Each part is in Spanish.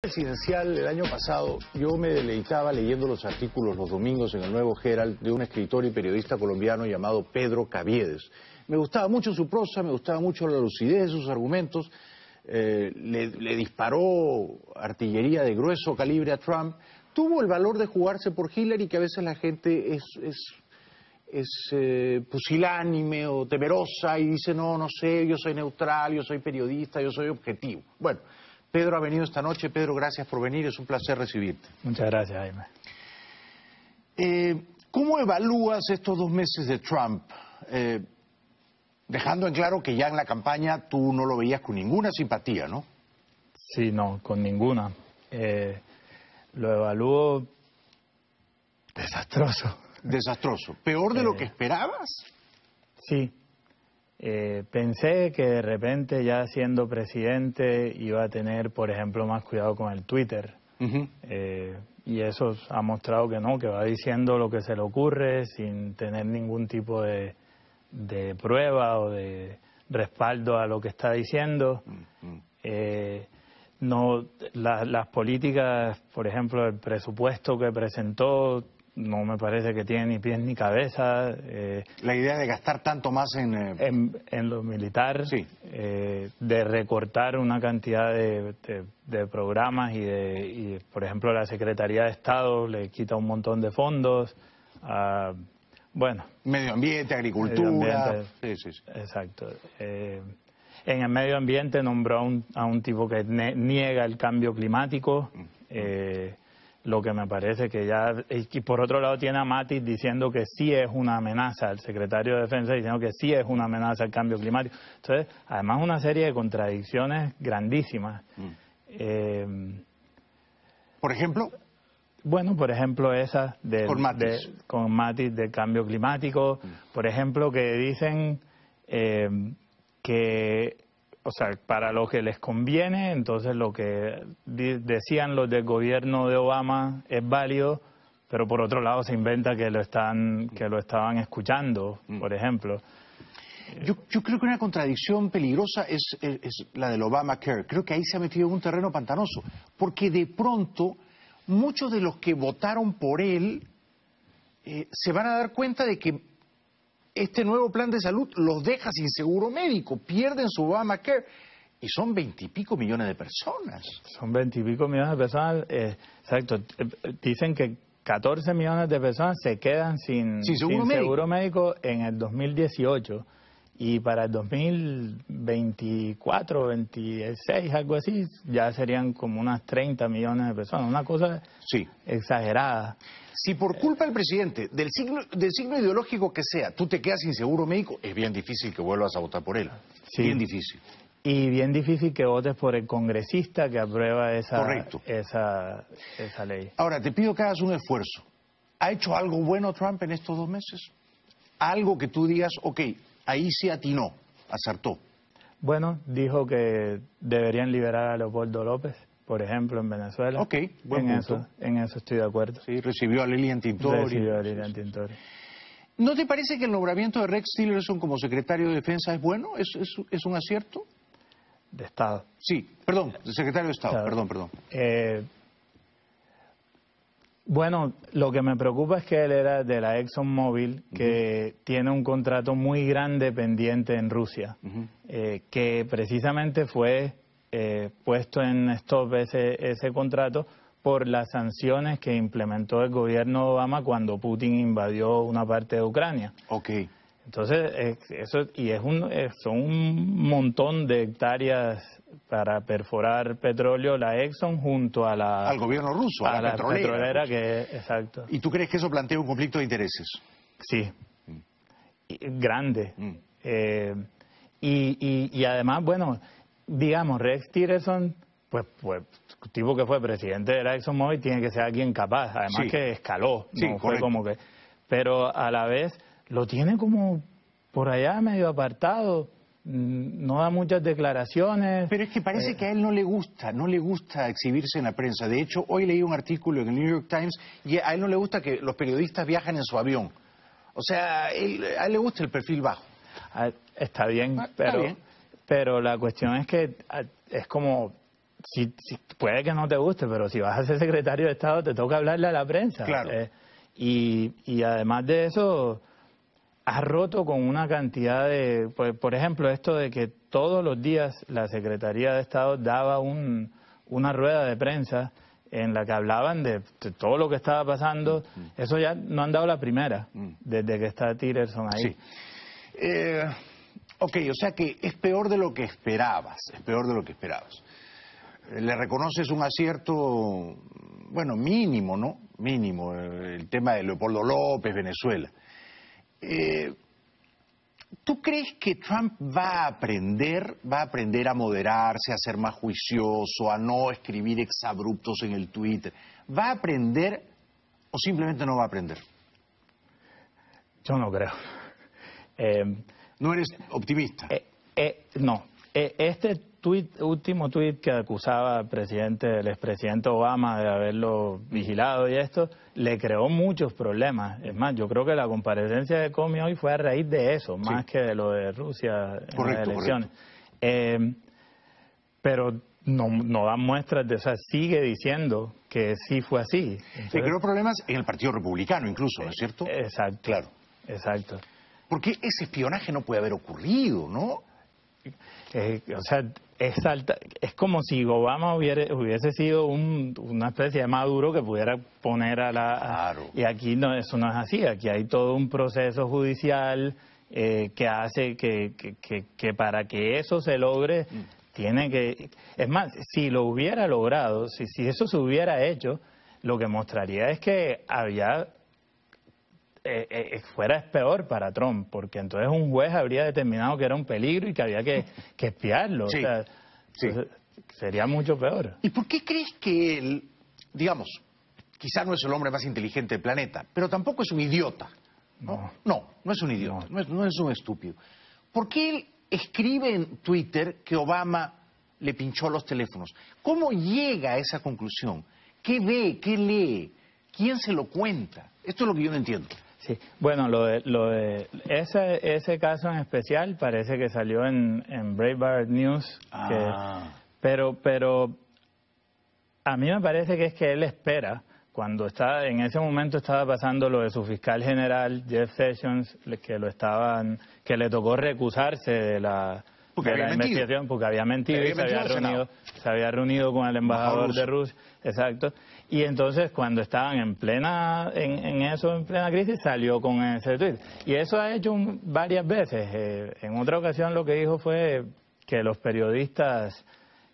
Presidencial, el año pasado yo me deleitaba leyendo los artículos los domingos en el Nuevo Herald de un escritor y periodista colombiano llamado Pedro Caviedes. Me gustaba mucho su prosa, me gustaba mucho la lucidez de sus argumentos, le disparó artillería de grueso calibre a Trump, tuvo el valor de jugarse por Hillary, que a veces la gente es pusilánime o temerosa y dice no sé, yo soy neutral, yo soy periodista, yo soy objetivo. Bueno, Pedro ha venido esta noche. Pedro, gracias por venir, es un placer recibirte. Muchas gracias, Jaime. ¿Cómo evalúas estos 2 meses de Trump? Dejando en claro que ya en la campaña tú no lo veías con ninguna simpatía, ¿no? Sí, no, con ninguna. Lo evalúo desastroso. Desastroso. ¿Peor de lo que esperabas? Sí. Pensé que de repente ya siendo presidente iba a tener, por ejemplo, más cuidado con el Twitter. Y eso ha mostrado que no, que va diciendo lo que se le ocurre sin tener ningún tipo de prueba o de respaldo a lo que está diciendo. No, las políticas, por ejemplo, el presupuesto que presentó no me parece que tiene ni pies ni cabeza. La idea de gastar tanto más en lo militar, sí. De recortar una cantidad de programas y, por ejemplo, la Secretaría de Estado le quita un montón de fondos. Bueno, medio ambiente, agricultura. Sí. Exacto. En el medio ambiente nombró a un tipo que niega el cambio climático. Lo que me parece que ya... Y por otro lado tiene a Mattis diciendo que sí es una amenaza, el secretario de Defensa diciendo que sí es una amenaza al cambio climático. Entonces, además una serie de contradicciones grandísimas. ¿Por ejemplo? Bueno, por ejemplo esa con Mattis del cambio climático. Por ejemplo, que dicen que... O sea, para lo que les conviene, entonces lo que decían los del gobierno de Obama es válido, pero por otro lado se inventa que lo estaban escuchando, por ejemplo. Yo creo que una contradicción peligrosa es la del Obamacare. Creo que ahí se ha metido en un terreno pantanoso, porque de pronto muchos de los que votaron por él se van a dar cuenta de que este nuevo plan de salud los deja sin seguro médico, pierden su Obamacare, y son 20 y pico millones de personas. Son 20 y pico millones de personas, exacto. Dicen que 14 millones de personas se quedan sin seguro médico en el 2018, y para el 2024, 26, algo así, ya serían como unas 30 millones de personas, una cosa exagerada. Si por culpa del presidente, del signo ideológico que sea, tú te quedas sin seguro médico, es bien difícil que vuelvas a votar por él. Sí. Bien difícil. Y bien difícil que votes por el congresista que aprueba esa ley. Ahora, te pido que hagas un esfuerzo. ¿Ha hecho algo bueno Trump en estos 2 meses? Algo que tú digas, ok, ahí sí atinó, acertó. Bueno, dijo que deberían liberar a Leopoldo López, por ejemplo, en Venezuela. Ok, buen punto. En eso estoy de acuerdo. Sí, recibió a Lilian Tintori. ¿No te parece que el nombramiento de Rex Tillerson como secretario de Defensa es bueno? ¿Es un acierto? De Estado. Sí, perdón, de secretario de Estado, perdón. Bueno, lo que me preocupa es que él era de la ExxonMobil, que tiene un contrato muy grande pendiente en Rusia, que precisamente fue puesto en stop ese contrato por las sanciones que implementó el gobierno de Obama cuando Putin invadió una parte de Ucrania. Entonces, son un montón de hectáreas para perforar petróleo, la Exxon junto a al gobierno ruso, a la petrolera exacto. ¿Y tú crees que eso plantea un conflicto de intereses? Sí, grande. Y además, bueno, digamos, Rex Tillerson, pues tipo que fue presidente de la ExxonMobil, tiene que ser alguien capaz, además que escaló, no fue como que... Pero a la vez lo tiene como por allá medio apartado, no da muchas declaraciones. Pero es que parece que a él no le gusta exhibirse en la prensa. De hecho, hoy leí un artículo en el New York Times y a él no le gusta que los periodistas viajen en su avión. O sea, a él le gusta el perfil bajo. Está bien, pero la cuestión es que es como puede que no te guste, pero si vas a ser secretario de Estado te toca hablarle a la prensa. Claro. Y además de eso, has roto con una cantidad de... por ejemplo, esto de que todos los días la Secretaría de Estado daba una rueda de prensa en la que hablaban de todo lo que estaba pasando. Eso ya no han dado la primera, desde que está Tillerson ahí. Sí. Ok, o sea que es peor de lo que esperabas, es peor de lo que esperabas. Le reconoces un acierto, bueno, mínimo, ¿no? Mínimo, el tema de Leopoldo López, Venezuela. ¿Tú crees que Trump va a aprender a moderarse, a ser más juicioso, a no escribir exabruptos en el Twitter? ¿Va a aprender o simplemente no va a aprender? Yo no creo. ¿No eres optimista? No. Este último tuit que acusaba el expresidente Obama de haberlo vigilado y esto, le creó muchos problemas. Es más, yo creo que la comparecencia de Comey hoy fue a raíz de eso, más que de lo de Rusia en las elecciones. Pero no da muestras de eso, sigue diciendo que sí fue así. Entonces, le creó problemas en el Partido Republicano incluso, ¿no es cierto? Exacto. Claro. Exacto. Porque ese espionaje no puede haber ocurrido, ¿no? O sea, es como si Obama hubiese sido una especie de Maduro que pudiera poner a la... Claro. Y aquí no, eso no es así. Aquí hay todo un proceso judicial que hace que para que eso se logre, tiene que... Es más, si lo hubiera logrado, si eso se hubiera hecho, lo que mostraría es que había... fuera peor para Trump, porque entonces un juez habría determinado que era un peligro y que había que espiarlo. Sí, o sea, entonces, sería mucho peor. ¿Y por qué crees que él, digamos, quizá no es el hombre más inteligente del planeta, pero tampoco es un idiota? No es un idiota, no es un estúpido. ¿Por qué él escribe en Twitter que Obama le pinchó los teléfonos? ¿Cómo llega a esa conclusión? ¿Qué ve? ¿Qué lee? ¿Quién se lo cuenta? Esto es lo que yo no entiendo. Sí, bueno, lo de ese caso en especial parece que salió en Breitbart News, pero a mí me parece que es que él espera, cuando en ese momento estaba pasando lo de su fiscal general, Jeff Sessions, que le tocó recusarse de la investigación porque había mentido y se había reunido con el embajador de Rusia. Exacto. Y entonces cuando estaban en plena crisis salió con ese tuit. Y eso ha hecho varias veces. En otra ocasión lo que dijo fue que los periodistas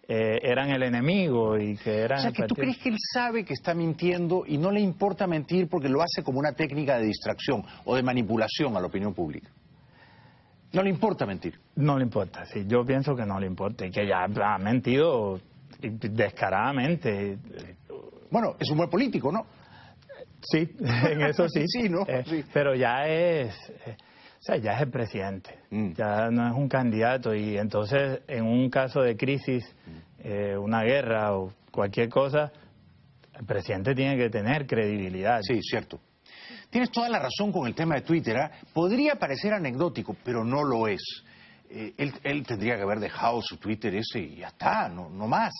eran el enemigo y que eran... O sea, que tú crees que él sabe que está mintiendo y no le importa mentir porque lo hace como una técnica de distracción o de manipulación a la opinión pública. ¿No le importa mentir? No le importa, sí. Yo pienso que no le importa y que ya ha mentido descaradamente. Bueno, es un buen político, ¿no? Sí, en eso sí. Sí, ¿no? Sí. Pero ya es el presidente, ya no es un candidato y entonces en un caso de crisis, una guerra o cualquier cosa, el presidente tiene que tener credibilidad. Sí, cierto. Tienes toda la razón con el tema de Twitter, ¿eh? Podría parecer anecdótico, pero no lo es. Él tendría que haber dejado su Twitter ese y ya está, no más.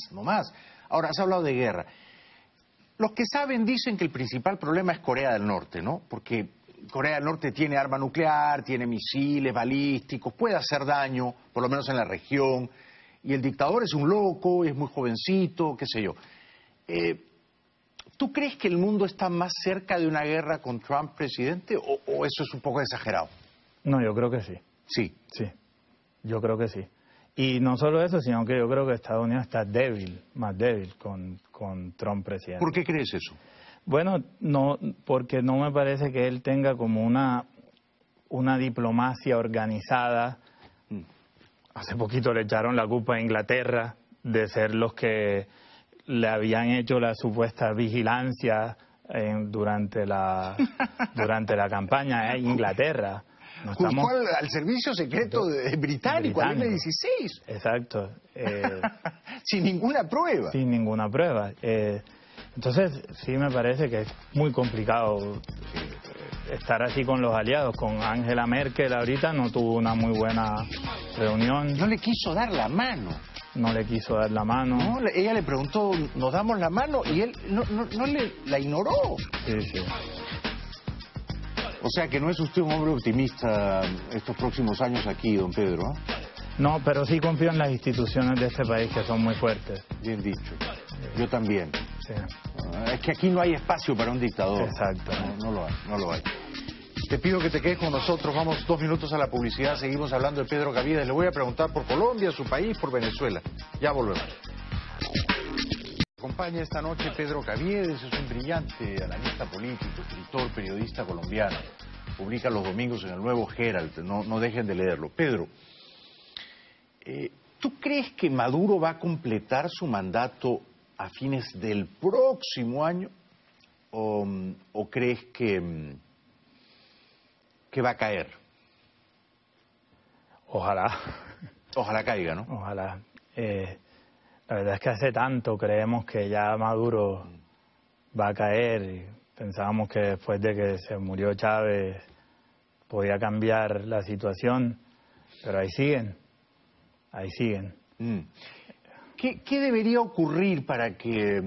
Ahora, has hablado de guerra. Los que saben dicen que el principal problema es Corea del Norte, ¿no? Porque Corea del Norte tiene arma nuclear, tiene misiles balísticos, puede hacer daño, por lo menos en la región, y el dictador es un loco, es muy jovencito, qué sé yo. ¿Tú crees que el mundo está más cerca de una guerra con Trump presidente o eso es un poco exagerado? No, yo creo que sí. Sí. Sí, yo creo que sí. Y no solo eso, sino que yo creo que Estados Unidos está más débil con Trump presidente. ¿Por qué crees eso? Bueno, porque no me parece que él tenga como una diplomacia organizada. Hace poquito le echaron la culpa a Inglaterra de ser los que le habían hecho la supuesta vigilancia durante la campaña a Inglaterra. Juzgó al servicio secreto británico, al M-16. Exacto. Sin ninguna prueba. Sin ninguna prueba. Entonces, sí me parece que es muy complicado estar así con los aliados. Con Angela Merkel ahorita no tuvo una muy buena reunión. No le quiso dar la mano. no le quiso dar la mano. No, ella le preguntó, ¿nos damos la mano? Y él no la ignoró. Sí, sí. O sea que no es usted un hombre optimista estos próximos años aquí, don Pedro, ¿eh? No, pero sí confío en las instituciones de este país, que son muy fuertes. Bien dicho. Yo también. Sí. Es que aquí no hay espacio para un dictador. Exacto. No lo hay. Te pido que te quedes con nosotros. Vamos 2 minutos a la publicidad. Seguimos hablando de Pedro Caviedes. Le voy a preguntar por Colombia, su país, por Venezuela. Ya volvemos. Acompaña esta noche Pedro Caviedes. Es un brillante analista político, escritor, periodista colombiano. Publica los domingos en el Nuevo Herald. No dejen de leerlo. Pedro, ¿tú crees que Maduro va a completar su mandato a fines del próximo año? ¿O crees que va a caer? Ojalá. Ojalá caiga, ¿no? Ojalá. La verdad es que hace tanto creemos que ya Maduro va a caer. Y pensábamos que después de que se murió Chávez podía cambiar la situación, pero ahí siguen. Ahí siguen. ¿Qué debería ocurrir para que,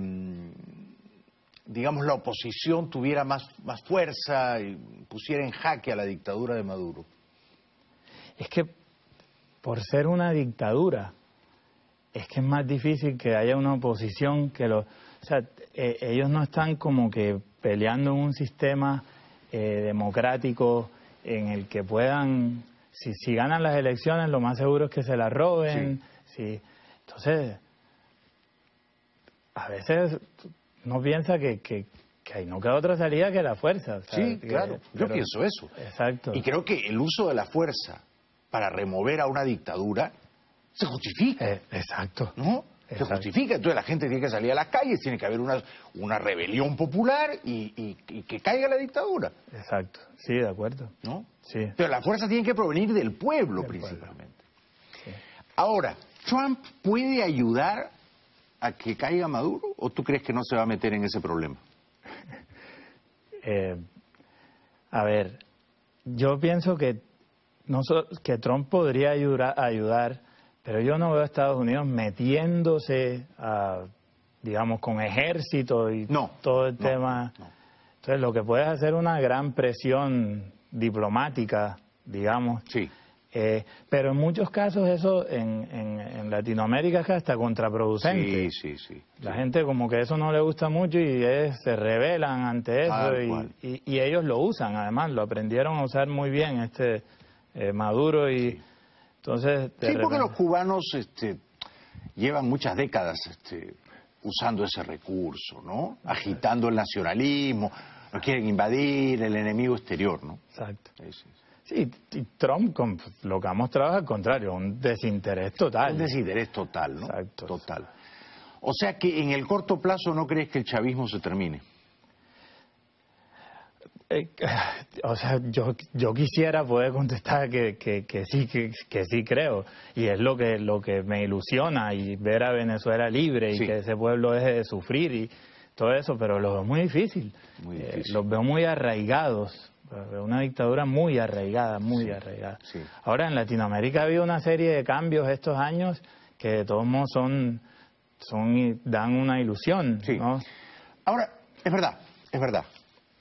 digamos, la oposición tuviera más fuerza y pusiera en jaque a la dictadura de Maduro? Es que por ser una dictadura, es que es más difícil que haya una oposición que o sea, ellos no están como que peleando en un sistema democrático en el que puedan, si ganan las elecciones, lo más seguro es que se las roben. Sí. Entonces, a veces uno piensa que ahí no queda otra salida que la fuerza. Sí, claro, yo pienso eso. Exacto. Y creo que el uso de la fuerza para remover a una dictadura se justifica. Exacto. ¿No? Exacto. Se justifica, entonces la gente tiene que salir a las calles, tiene que haber una rebelión popular y que caiga la dictadura. Exacto, sí, de acuerdo. ¿No? Sí. Pero la fuerza tiene que provenir del pueblo principalmente. Sí. Ahora, ¿Trump puede ayudar a que caiga Maduro o tú crees que no se va a meter en ese problema? A ver, yo pienso que que Trump podría ayudar, pero yo no veo a Estados Unidos metiéndose digamos, con ejército y todo el tema. No. Entonces, lo que puede es hacer una gran presión diplomática, digamos. Sí. Pero en muchos casos eso en Latinoamérica es hasta contraproducente. Sí. La gente como que eso no le gusta mucho y se rebelan ante eso y ellos lo usan, además, lo aprendieron a usar muy bien Maduro y entonces... porque los cubanos llevan muchas décadas usando ese recurso, ¿no? Agitando el nacionalismo, lo quieren invadir, el enemigo exterior, ¿no? Exacto. Sí, y Trump, lo que ha mostrado es al contrario, un desinterés total. Un desinterés total, ¿no? Exacto. Total. O sea que en el corto plazo no crees que el chavismo se termine. O sea, yo quisiera poder contestar que sí creo. Y es lo que me ilusiona, y ver a Venezuela libre y que ese pueblo deje de sufrir y todo eso, pero lo veo muy difícil. Muy difícil. Los veo muy arraigados. Una dictadura muy arraigada, muy arraigada. Sí. Ahora, en Latinoamérica ha habido una serie de cambios estos años que de todos modos dan una ilusión, sí. ¿no? Ahora, es verdad.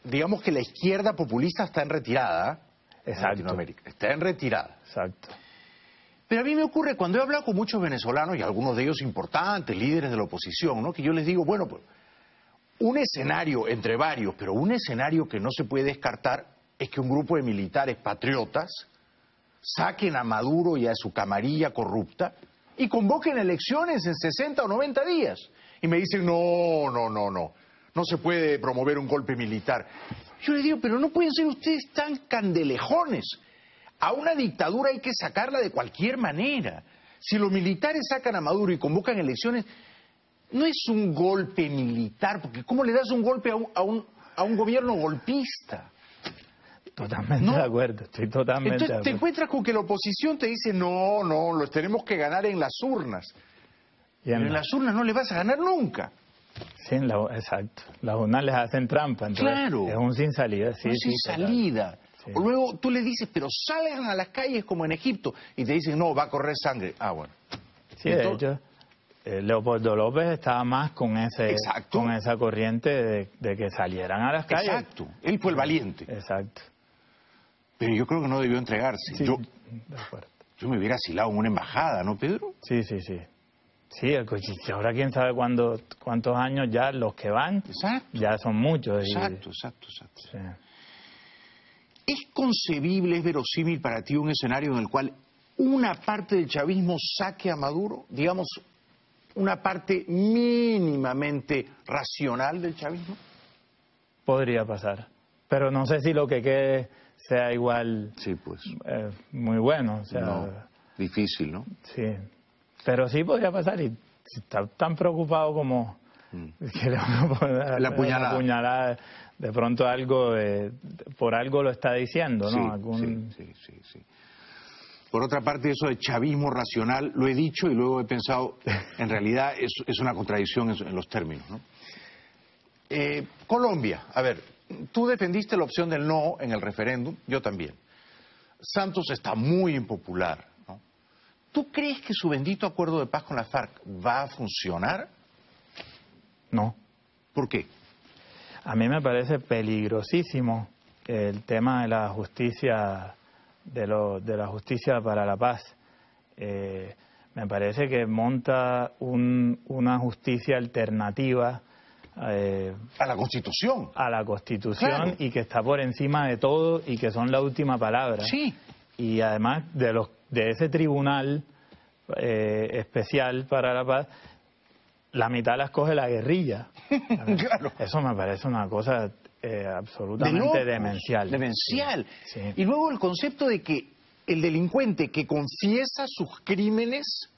Digamos que la izquierda populista está en retirada. En Latinoamérica. Está en retirada. Exacto. Pero a mí me ocurre cuando he hablado con muchos venezolanos, y algunos de ellos importantes, líderes de la oposición, ¿no? Que yo les digo, bueno, pues, un escenario entre varios, pero un escenario que no se puede descartar es que un grupo de militares patriotas saquen a Maduro y a su camarilla corrupta y convoquen elecciones en 60 o 90 días. Y me dicen, no se puede promover un golpe militar. Yo les digo, pero no pueden ser ustedes tan candelejones. A una dictadura hay que sacarla de cualquier manera. Si los militares sacan a Maduro y convocan elecciones, no es un golpe militar, porque ¿cómo le das un golpe a un gobierno golpista? Totalmente de acuerdo, estoy totalmente Entonces, de acuerdo. te encuentras con que la oposición te dice, no, los tenemos que ganar en las urnas. Pero en las urnas no le vas a ganar nunca. Sí, exacto. Las urnas les hacen trampa, entonces claro. Es un sin salida. Sí, sin salida. Sí. O luego tú le dices, pero salgan a las calles como en Egipto, y te dicen, no, va a correr sangre. Ah, bueno. Sí, de hecho, Leopoldo López estaba más con esa corriente de que salieran a las calles. Exacto, él fue el valiente. Exacto. Pero yo creo que no debió entregarse. Sí, yo de acuerdo. me hubiera asilado en una embajada, ¿no, Pedro? Sí. Sí, ahora quién sabe cuántos años ya los que van, Exacto. ya son muchos. Exacto. Sí. ¿Es concebible, es verosímil para ti un escenario en el cual una parte del chavismo saque a Maduro? Digamos, una parte mínimamente racional del chavismo. Podría pasar, pero no sé si lo que quede sea igual. Sí, pues. Muy bueno. O sea, no, difícil, ¿no? Sí, pero sí podría pasar y si está tan preocupado como que le van a poner la puñalada. De pronto por algo lo está diciendo, ¿no? Sí. Por otra parte, eso de chavismo racional, lo he dicho y luego he pensado, en realidad es una contradicción en los términos, ¿no? Colombia, a ver, tú defendiste la opción del no en el referéndum, yo también. Santos está muy impopular, ¿no? ¿Tú crees que su bendito acuerdo de paz con la FARC va a funcionar? No. ¿Por qué? A mí me parece peligrosísimo el tema de la justicia, de la justicia para la paz. Me parece que monta una justicia alternativa a la Constitución. A la Constitución, claro. Y que está por encima de todo y que son la última palabra. Sí. Y además de ese tribunal especial para la paz, la mitad la escoge la guerrilla. Claro. Eso me parece una cosa absolutamente demencial. Demencial. Sí. Y luego el concepto de que el delincuente que confiesa sus crímenes,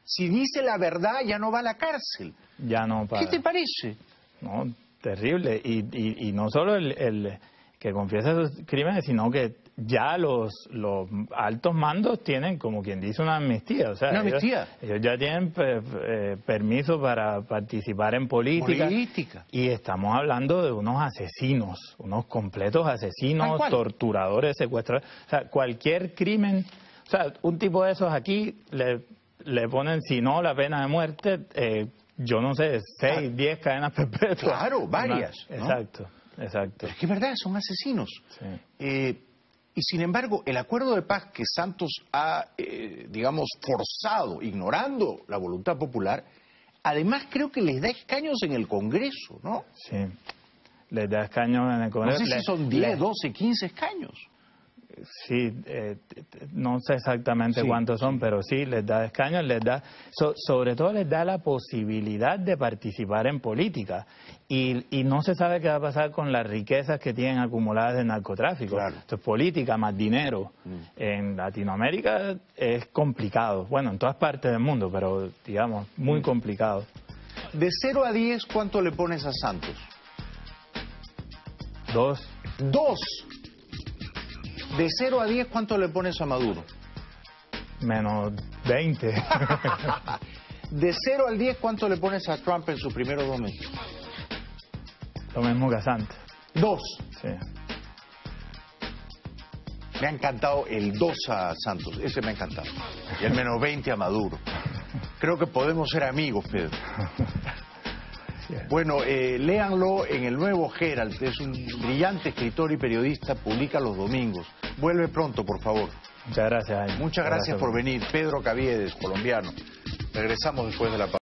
si dice la verdad, ya no va a la cárcel. Ya no para. ¿Qué te parece? No, terrible. Y no solo el que confiesa sus crímenes, sino que ya los altos mandos tienen, como quien dice, una amnistía. O sea, ¿una amnistía? Ellos ya tienen permiso para participar en política. Y estamos hablando de unos asesinos, unos completos asesinos, torturadores, secuestradores. O sea, cualquier crimen. O sea, un tipo de esos aquí le ponen, si no la pena de muerte, yo no sé, 6, 10 cadenas perpetuas. Claro, varias. ¿No? Exacto. Pero es que es verdad, son asesinos. Sí. Y sin embargo, el acuerdo de paz que Santos ha, digamos, forzado, ignorando la voluntad popular, además creo que les da escaños en el Congreso, ¿no? Sí, les da escaños en el Congreso. No sé si son 10, 12, 15 escaños. Sí, no sé exactamente cuántos son, pero sí, les da escaños, les da, sobre todo les da la posibilidad de participar en política. Y no se sabe qué va a pasar con las riquezas que tienen acumuladas de narcotráfico. Claro. Entonces, política más dinero. En Latinoamérica es complicado. Bueno, en todas partes del mundo, pero digamos, muy complicado. De 0 a 10, ¿cuánto le pones a Santos? 2. 2. De 0 a 10, ¿cuánto le pones a Maduro? Menos 20. De 0 al 10, ¿cuánto le pones a Trump en sus primeros 2 meses? Lo mismo que a Santos. 2. Sí. Me ha encantado el 2 a Santos, ese me ha encantado. Y el menos 20 a Maduro. Creo que podemos ser amigos, Pedro. Bueno, léanlo en el Nuevo Herald, es un brillante escritor y periodista, publica los domingos. Vuelve pronto, por favor. Muchas gracias, Jaime. Muchas gracias por venir. Pedro Caviedes, colombiano. Regresamos después de la pausa.